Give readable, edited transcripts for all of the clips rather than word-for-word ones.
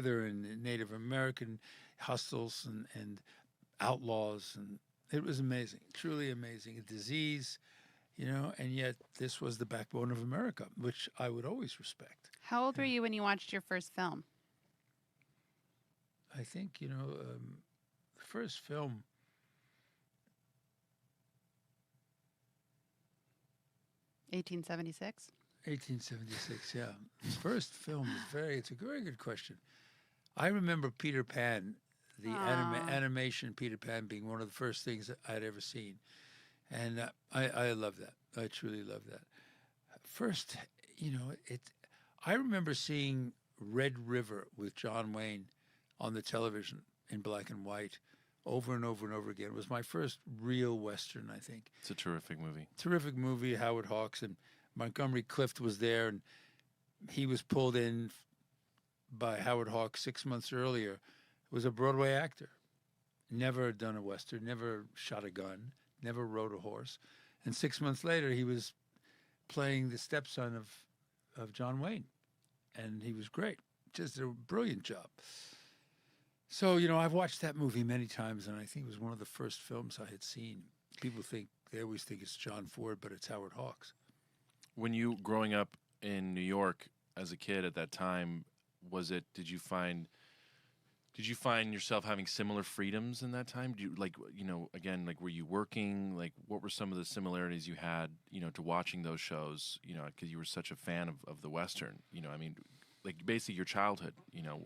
together in Native American hustles and outlaws, and it was amazing, truly amazing. A disease, and yet this was the backbone of America, which I would always respect. How old were you when you watched your first film? I think, the first film, (1876)? 1876, yeah. The first film it's a very good question. I remember Peter Pan, the animation Peter Pan being one of the first things that I'd ever seen. And I love that. I truly love that. First, I remember seeing Red River with John Wayne on the television in black and white over and over and over again. It was my first real Western, I think. It's a terrific movie. Terrific movie, Howard Hawks, and Montgomery Clift was there, and he was pulled in by Howard Hawks 6 months earlier. Was a Broadway actor. Never done a Western, never shot a gun, never rode a horse. And 6 months later, he was playing the stepson of John Wayne. And he was great. Just a brilliant job. So, I've watched that movie many times, and I think it was one of the first films I had seen. They always think it's John Ford, but it's Howard Hawks. When you, growing up in New York as a kid at that time, did you find yourself having similar freedoms in that time? Do you, again, were you working? What were some of the similarities you had, to watching those shows, because you were such a fan of the Western, basically your childhood,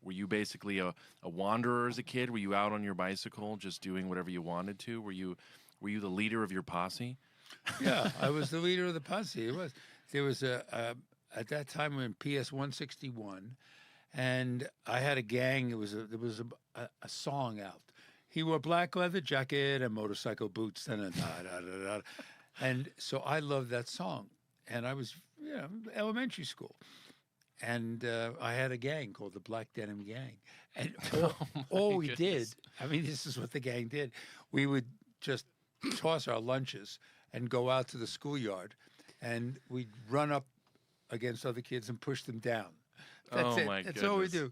were you basically a wanderer as a kid? Were you out on your bicycle just doing whatever you wanted to? Were you the leader of your posse? Yeah, I was the leader of the posse. There was at that time we were in PS 161, and I had a gang. There was a song out. He wore black leather jacket and motorcycle boots, and so I loved that song. And I was, elementary school. And I had a gang called the Black Denim Gang. And all we did, this is what the gang did. We would just toss our lunches and go out to the schoolyard, and we'd run up against other kids and push them down. That's it. My That's goodness. all we do.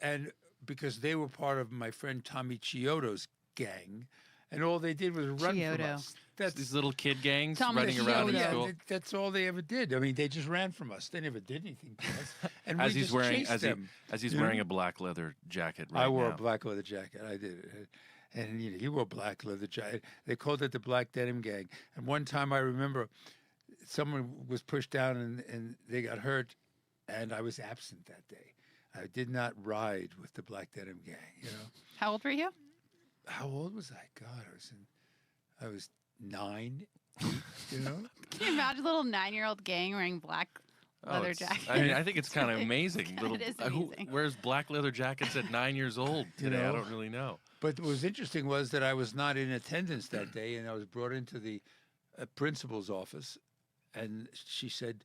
And because they were part of my friend Tommy Chiodo's gang, and all they did was run from us. That's these little kid gangs Tommy running around in Chiodo. school. That's all they ever did. They just ran from us. They never did anything to us. And As we he's just wearing chased them. as he's wearing a black leather jacket right I wore now. a black leather jacket. I did. And he wore black leather jacket. They called it the Black Denim Gang. And one time I remember someone was pushed down and they got hurt, and I was absent that day. I did not ride with the Black Denim Gang, How old were you? How old was I? God, I was 9, 8, Can you imagine a little 9-year-old gang wearing black leather jackets? I think it's kind of amazing. It is amazing. Who wears black leather jackets at 9 years old today? I don't really know. But what was interesting was that I was not in attendance that day, and I was brought into the principal's office, and she said,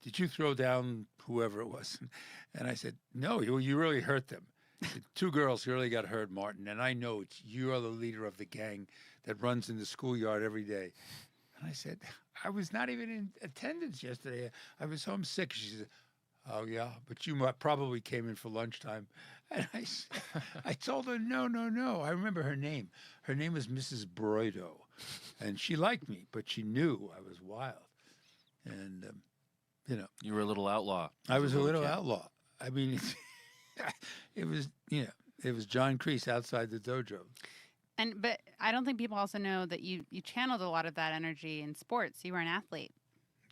"Did you throw down whoever it was?" And I said, "No, you really hurt them. The 2 girls really got hurt, Martin, and I know you're the leader of the gang that runs in the schoolyard every day." And I said, "I was not even in attendance yesterday. I was homesick." She said, "Oh, yeah, but you probably came in for lunchtime." And I told her, no. I remember her name. Her name was Mrs. Broido. And she liked me, but she knew I was wild. And, You were a little outlaw. I was a little kid. outlaw. It was John Kreese outside the dojo. But I don't think people also know that you channeled a lot of that energy in sports. You were an athlete.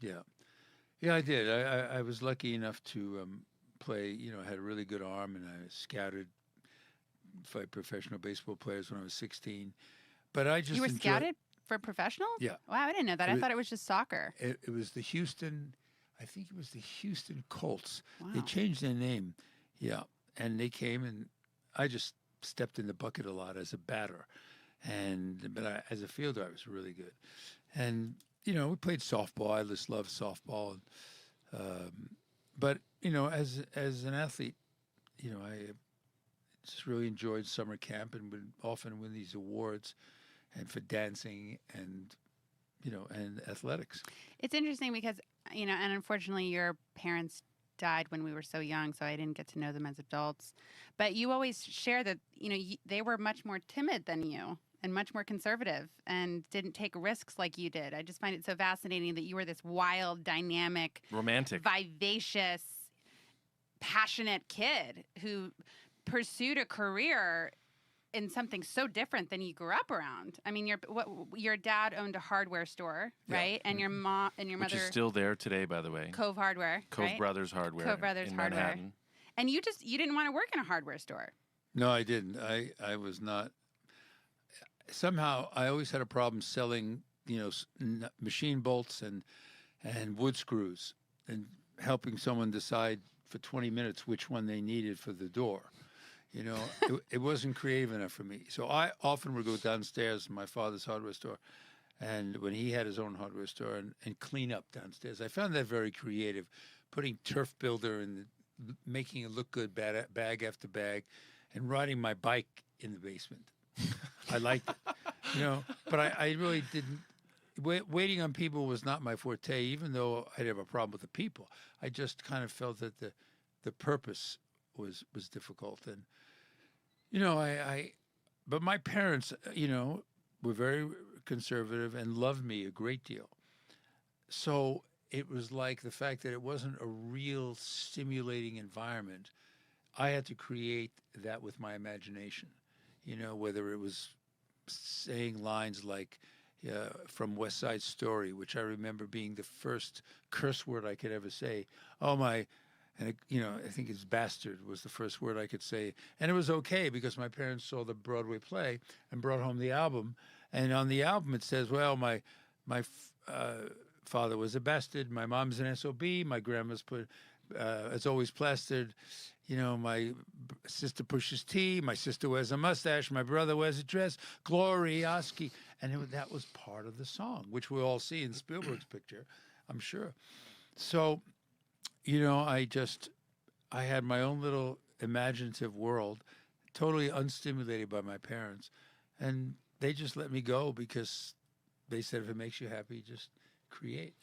Yeah. Yeah, I did. I was lucky enough to play, I had a really good arm, and I scouted for professional baseball players when I was 16. But I just You were scouted for professionals? Yeah. Wow, I didn't know that. I thought it was just soccer. It was the Houston Colts. Wow. They changed their name. Yeah. And they came, and I just stepped in the bucket a lot as a batter. But as a fielder, I was really good. And, we played softball. I just loved softball. But, as an athlete, I just really enjoyed summer camp and would often win these awards and for dancing and athletics. It's interesting because, and unfortunately your parents died when we were so young, so I didn't get to know them as adults. But you always share that, they were much more timid than you and much more conservative and didn't take risks like you did. I just find it so fascinating that you were this wild, dynamic, Romantic. vivacious, passionate kid who pursued a career in something so different than you grew up around. I mean, your dad owned a hardware store, Yeah. right? And your mom and your Which mother is still there today, by the way. Kove Hardware, Cove right? Brothers Hardware. Cove Brothers in Hardware. Manhattan. And you didn't want to work in a hardware store. No, I didn't. I was not. Somehow, I always had a problem selling, machine bolts and wood screws and helping someone decide for 20 minutes which one they needed for the door. It wasn't creative enough for me. So I often would go downstairs to my father's hardware store, and when he had his own hardware store, and clean up downstairs. I found that very creative, putting turf builder and making it look good, bag after bag, and riding my bike in the basement. I liked it, but I really didn't. Waiting on people was not my forte, even though I'd have a problem with the people. I just kind of felt that the purpose was difficult. And, but my parents, were very conservative and loved me a great deal. So it was like the fact that it wasn't a real stimulating environment. I had to create that with my imagination, whether it was saying lines like from West Side Story, which I remember being the first curse word I could ever say. Oh, my. And, I think it's bastard was the first word I could say. And it was okay because my parents saw the Broadway play and brought home the album. And on the album, it says, well, my father was a bastard. My mom's an SOB. My grandma's it's always plastered. My sister pushes tea. My sister wears a mustache. My brother wears a dress. Glory, Oski. And that was part of the song, which we all see in Spielberg's picture, I'm sure. So, I had my own little imaginative world, totally unstimulated by my parents. And they just let me go because they said, if it makes you happy, just create.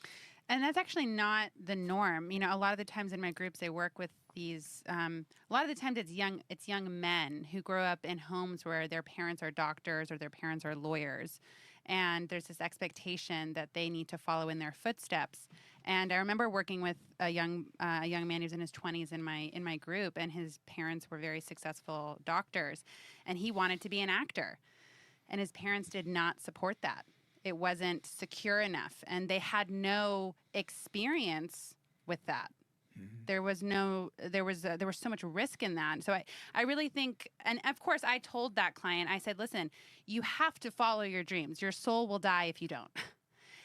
And that's actually not the norm. A lot of the times in my groups, I work with these. A lot of the times, it's young men who grow up in homes where their parents are doctors or their parents are lawyers, and there's this expectation that they need to follow in their footsteps. And I remember working with a young man who's in his 20s in my group, and his parents were very successful doctors, and he wanted to be an actor, and his parents did not support that. It wasn't secure enough, and they had no experience with that. Mm-hmm. There was so much risk in that. So I really think, and of course I told that client, I said, listen, you have to follow your dreams. Your soul will die if you don't.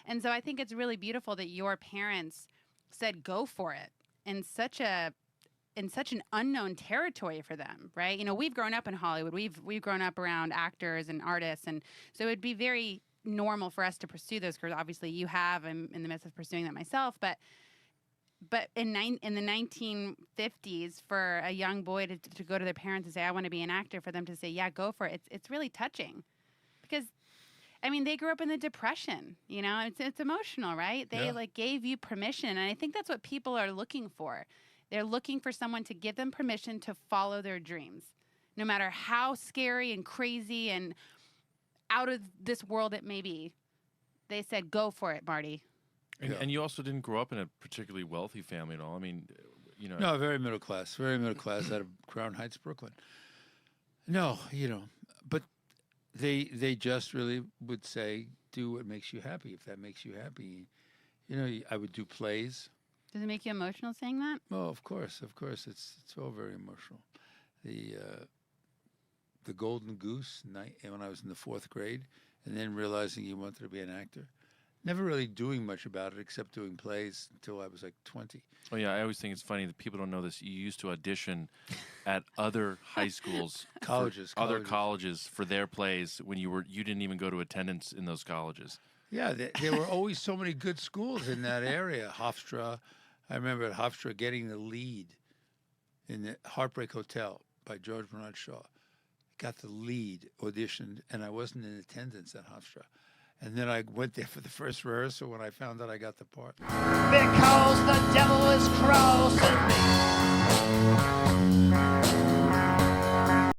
And so I think it's really beautiful that your parents said, go for it in such an unknown territory for them, right? We've grown up in Hollywood. We've grown up around actors and artists, and so it'd be very normal for us to pursue those careers. Obviously, you have. I'm in the midst of pursuing that myself. But in the 1950s, for a young boy to go to their parents and say, I want to be an actor, for them to say, yeah, go for it, it's really touching. Because, they grew up in the Depression. It's emotional, right? They gave you permission. And I think that's what people are looking for. They're looking for someone to give them permission to follow their dreams, no matter how scary and crazy and out of this world it may be. They said, go for it, Marty. And you also didn't grow up in a particularly wealthy family at all. No, very middle class out of Crown Heights, Brooklyn. No, but they just really would say, do what makes you happy. If that makes you happy, I would do plays. Does it make you emotional saying that? Oh, of course. It's all very emotional. The Golden Goose when I was in the 4th grade, and then realizing you wanted to be an actor. Never really doing much about it except doing plays until I was like 20. Oh, yeah. I always think it's funny that people don't know this. You used to audition at other high schools, other colleges for their plays when you didn't even go to attendance in those colleges. Yeah, there were always so many good schools in that area. Hofstra. I remember at Hofstra getting the lead in the Heartbreak Hotel by George Bernard Shaw. Got the lead, auditioned, and I wasn't in attendance at Hofstra. And then I went there for the first rehearsal when I found out I got the part. Because the devil is crossing